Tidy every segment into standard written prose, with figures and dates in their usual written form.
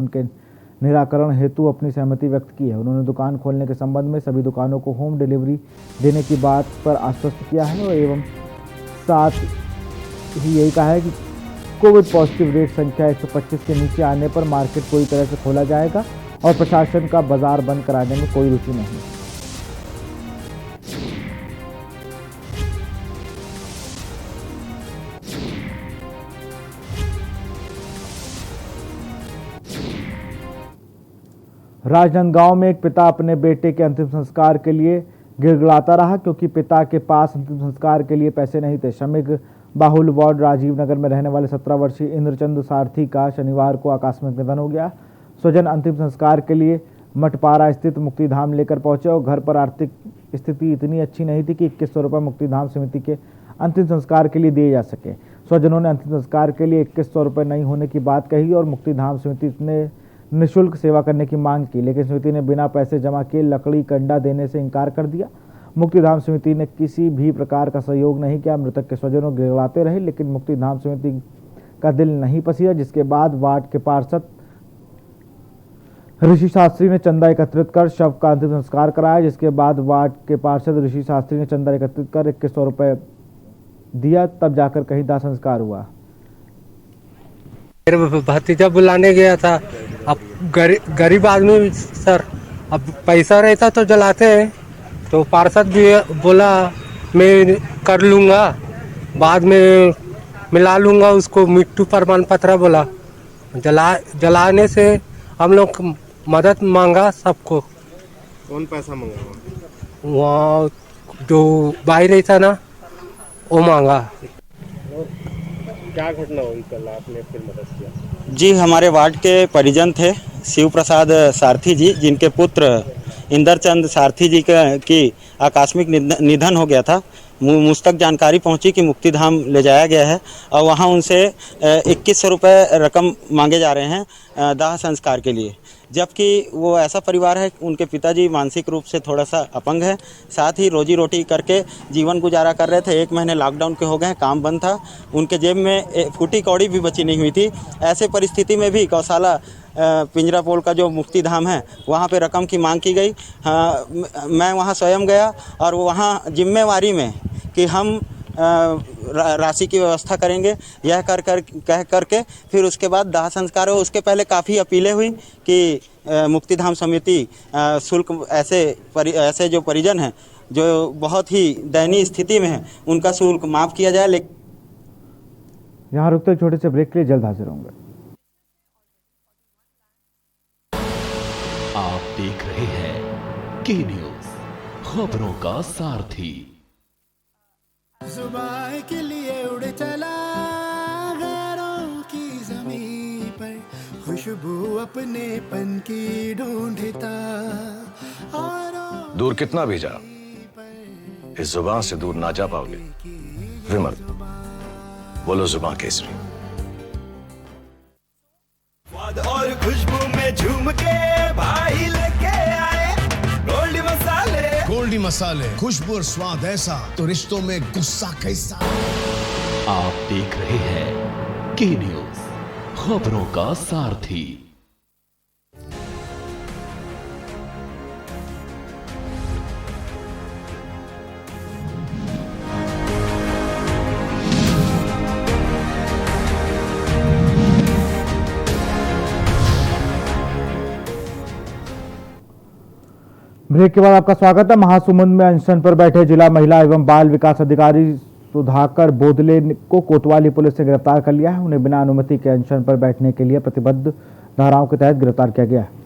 उनके निराकरण हेतु अपनी सहमति व्यक्त की है। उन्होंने दुकान खोलने के संबंध में सभी दुकानों को होम डिलीवरी देने की बात पर आश्वस्त किया है और एवं साथ ही यही कहा है कि कोविड पॉजिटिव रेट संख्या 125 के नीचे आने पर मार्केट पूरी तरह से खोला जाएगा और प्रशासन का बाजार बंद कराने में कोई रुचि नहीं। राजनांदगांव में एक पिता अपने बेटे के अंतिम संस्कार के लिए गिड़गिड़ाता रहा क्योंकि पिता के पास अंतिम संस्कार के लिए पैसे नहीं थे। श्रमिक बाहुल वार्ड राजीव नगर में रहने वाले 17 वर्षीय इंद्रचंद सारथी का शनिवार को आकस्मिक निधन हो गया। स्वजन अंतिम संस्कार के लिए मटपारा स्थित मुक्तिधाम लेकर पहुंचे और घर पर आर्थिक स्थिति इतनी अच्छी नहीं थी कि 2100 रुपये मुक्तिधाम समिति के अंतिम संस्कार के लिए दिए जा सके। स्वजनों ने अंतिम संस्कार के लिए 2100 रुपये नहीं होने की बात कही और मुक्तिधाम समिति ने निःशुल्क सेवा करने की मांग की, लेकिन समिति ने बिना पैसे जमा किए लकड़ी कंडा देने से इनकार कर दिया। मुक्तिधाम समिति ने किसी भी प्रकार का सहयोग नहीं किया। मृतक के स्वजनों गिड़गिड़ाते रहे, लेकिन मुक्तिधाम समिति का दिल नहीं पसीजा, जिसके बाद वार्ड के पार्षद ऋषि शास्त्री ने चंदा एकत्रित कर शव का अंतिम संस्कार कराया। जिसके बाद वार्ड के पार्षद ऋषि शास्त्री ने चंदा एकत्रित कर 2100 रुपये दिया, तब जाकर कहीं दाह संस्कार हुआ। भतीजा बुलाने गया था। अब गरीब आदमी सर, अब पैसा रहता तो जलाते हैं। तो पार्षद भी बोला मैं कर लूँगा, बाद में मिला लूँगा उसको मिट्टू प्रमाण पत्र बोला। जलाने से हम लोग मदद मांगा सबको। कौन पैसा मांगा? वहाँ जो भाई रहता ना वो मांगा। क्या घटना हुई कल आपने फिर मदद किया? जी, हमारे वार्ड के परिजन थे शिव प्रसाद सारथी जी, जिनके पुत्र इंद्रचंद सारथी जी की आकस्मिक निधन हो गया था। मुझ तक जानकारी पहुंची कि मुक्तिधाम ले जाया गया है और वहां उनसे 2100 रुपये रकम मांगे जा रहे हैं दाह संस्कार के लिए। जबकि वो ऐसा परिवार है, उनके पिताजी मानसिक रूप से थोड़ा सा अपंग है, साथ ही रोजी रोटी करके जीवन गुजारा कर रहे थे। 1 महीने लॉकडाउन के हो गए, काम बंद था, उनके जेब में फूटी कौड़ी भी बची नहीं हुई थी। ऐसे परिस्थिति में भी गौशाला पिंजरापोल का जो मुक्तिधाम है वहाँ पे रकम की मांग की गई। हाँ, मैं वहाँ स्वयं गया और वहाँ जिम्मेवारी में कि हम राशि की व्यवस्था करेंगे यह कह करके फिर उसके बाद दाह संस्कार हो। उसके पहले काफ़ी अपीलें हुई कि मुक्तिधाम समिति शुल्क ऐसे जो परिजन हैं जो बहुत ही दयनीय स्थिति में हैं उनका शुल्क माफ़ किया जाए। लेकिन यहाँ रुकते छोटे से ब्रेक के लिए जल्द हाजिर होंगे। आप देख रहे हैं के न्यूज, खबरों का सारथी। सुबह के लिए उड़ चला गैरों की ज़मीं पर, खुशबू अपने पन की ढूंढता। दूर कितना भी जा, इस जुबान से दूर ना जा पाओगे। विमल, बोलो जुबान केसरी। और खुशबू में झूम के भाई लेके आए गोल्डी मसाले। गोल्डी मसाले, खुशबू और स्वाद ऐसा तो रिश्तों में गुस्सा कैसा। आप देख रहे हैं के न्यूज, खबरों का सारथी। ब्रेक के बाद आपका स्वागत है। महासमुंद में अनशन पर बैठे जिला महिला एवं बाल विकास अधिकारी सुधाकर बोदले को कोतवाली पुलिस ने गिरफ्तार कर लिया है। उन्हें बिना अनुमति के अनशन पर बैठने के लिए प्रतिबद्ध धाराओं के तहत गिरफ्तार किया गया है।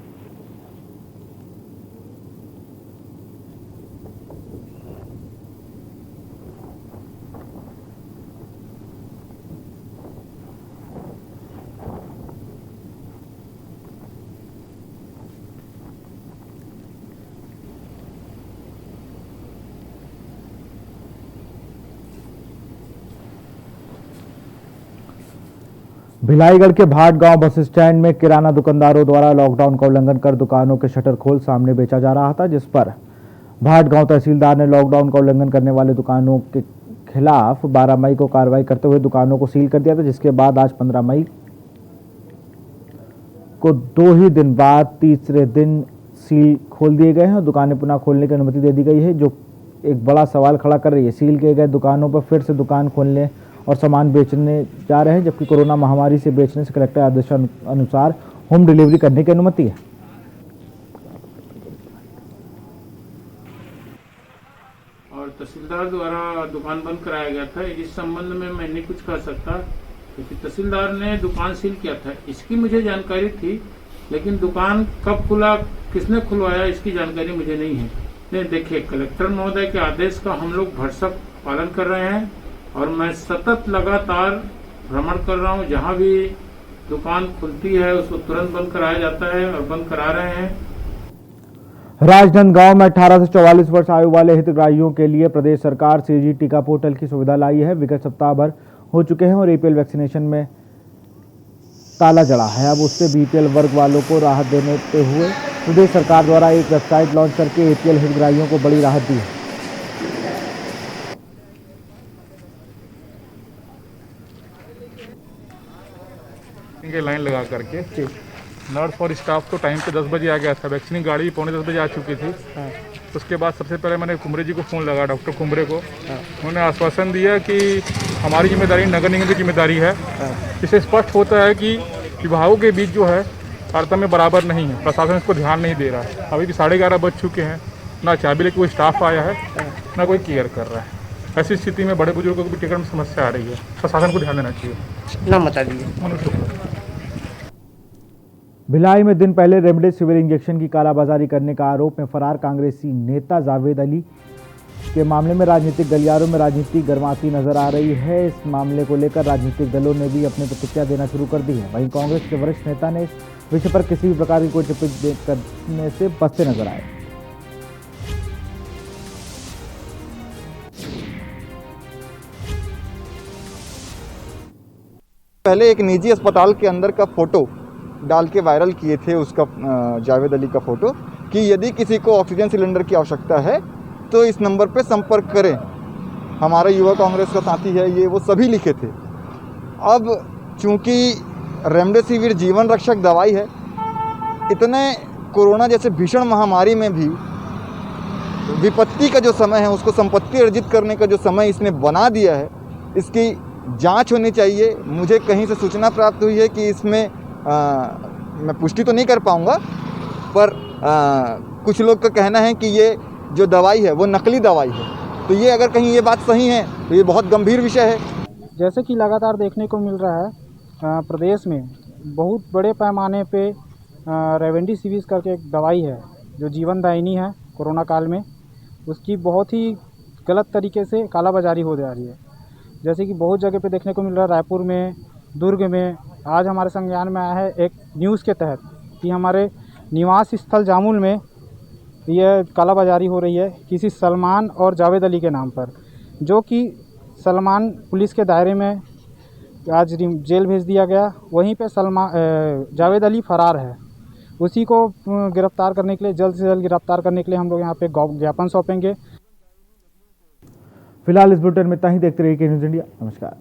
भिलाईगढ़ के भाट गांव बस स्टैंड में किराना दुकानदारों द्वारा लॉकडाउन का उल्लंघन कर दुकानों के शटर खोल सामने बेचा जा रहा था, जिस पर भाट गांव तहसीलदार ने लॉकडाउन का उल्लंघन करने वाले दुकानों के खिलाफ 12 मई को कार्रवाई करते हुए दुकानों को सील कर दिया था। जिसके बाद आज 15 मई को 2 ही दिन बाद तीसरे दिन सील खोल दिए गए हैं और दुकानें पुनः खोलने की अनुमति दे दी गई है, जो एक बड़ा सवाल खड़ा कर रही है। सील किए गए दुकानों पर फिर से दुकान खोलने और सामान बेचने जा रहे हैं, जबकि कोरोना महामारी से बेचने से कलेक्टर आदेश अनुसार होम डिलीवरी करने की अनुमति है। और तहसीलदार द्वारा दुकान बंद कराया गया था। इस संबंध में मैं नहीं कुछ कर सकता क्योंकि तहसीलदार ने दुकान सील किया था, इसकी मुझे जानकारी थी, लेकिन दुकान कब खुला, किसने खुलवाया, इसकी जानकारी मुझे नहीं है। नहीं, देखिए, कलेक्टर महोदय के आदेश का हम लोग भरसक पालन कर रहे हैं और मैं सतत लगातार भ्रमण कर रहा हूं। जहां भी दुकान खुलती है उसको तुरंत बंद कराया जाता है और बंद करा रहे हैं। राजनांदगांव में 18 से 44 वर्ष आयु वाले हितग्राहियों के लिए प्रदेश सरकार सीजी टीका पोर्टल की सुविधा लाई है। विगत सप्ताह भर हो चुके हैं और एपीएल वैक्सीनेशन में ताला जड़ा है। अब उससे बीपीएल वर्ग वालों को राहत देते हुए प्रदेश सरकार द्वारा एक वेबसाइट लॉन्च करके एपीएल हितग्राहियों को बड़ी राहत दी है। लाइन लगा करके नर्स और स्टाफ तो टाइम पे 10 बजे आ गया था। वैक्सीन गाड़ी 9:45 बजे आ चुकी थी। उसके बाद सबसे पहले मैंने कुमरे जी को फ़ोन लगा, डॉक्टर कुमरे को। उन्होंने आश्वासन दिया कि हमारी जिम्मेदारी नगर निगम की जिम्मेदारी है। इससे स्पष्ट होता है कि विभागों के बीच जो है तारतम्य बराबर नहीं है, प्रशासन इसको ध्यान नहीं दे रहा है। अभी भी 11:30 बज चुके हैं, ना चाबी लेके कोई स्टाफ आया है, ना कोई केयर कर रहा है। ऐसी स्थिति में बड़े बुजुर्गों को भी टिकट में समस्या आ रही है। प्रशासन को ध्यान देना चाहिए। नाम बता दीजिए। भिलाई में दिन पहले रेमडेसिविर इंजेक्शन की कालाबाजारी करने का आरोप में फरार कांग्रेसी नेता जावेद अली के मामले में राजनीतिक गलियारों में राजनीति गर्माती नजर आ रही है। इस मामले को लेकर राजनीतिक दलों ने भी अपनी प्रतिक्रिया देना शुरू कर दी है। वहीं कांग्रेस के वरिष्ठ नेता ने इस विषय पर किसी भी प्रकार की कोई टिप्पणी करने से बचते नजर आए। पहले एक निजी अस्पताल के अंदर का फोटो डाल के वायरल किए थे, उसका जावेद अली का फोटो, कि यदि किसी को ऑक्सीजन सिलेंडर की आवश्यकता है तो इस नंबर पे संपर्क करें। हमारा युवा कांग्रेस का साथी है ये, वो सभी लिखे थे। अब चूंकि रेमडेसिविर जीवन रक्षक दवाई है, इतने कोरोना जैसे भीषण महामारी में भी विपत्ति का जो समय है उसको संपत्ति अर्जित करने का जो समय इसने बना दिया है, इसकी जांच होनी चाहिए। मुझे कहीं से सूचना प्राप्त हुई है कि इसमें मैं पुष्टि तो नहीं कर पाऊंगा, पर कुछ लोग का कहना है कि ये जो दवाई है वो नकली दवाई है। तो ये अगर कहीं ये बात सही है तो ये बहुत गंभीर विषय है। जैसे कि लगातार देखने को मिल रहा है प्रदेश में बहुत बड़े पैमाने पे रेमडेसिविर करके एक दवाई है जो जीवनदायिनी है कोरोना काल में, उसकी बहुत ही गलत तरीके से कालाबाजारी हो जा रही है। जैसे कि बहुत जगह पे देखने को मिल रहा है, रायपुर में, दुर्ग में। आज हमारे संज्ञान में आया है एक न्यूज़ के तहत कि हमारे निवास स्थल जामुल में यह कालाबाजारी हो रही है किसी सलमान और जावेद अली के नाम पर, जो कि सलमान पुलिस के दायरे में आज जेल भेज दिया गया। वहीं पे जावेद अली फरार है। उसी को गिरफ्तार करने के लिए, जल्द से जल्द गिरफ्तार करने के लिए हम लोग यहाँ पे ज्ञापन सौंपेंगे। फिलहाल इस बुलेटिन में इतना ही। देखते रहिए के न्यूज़ इंडिया। नमस्कार।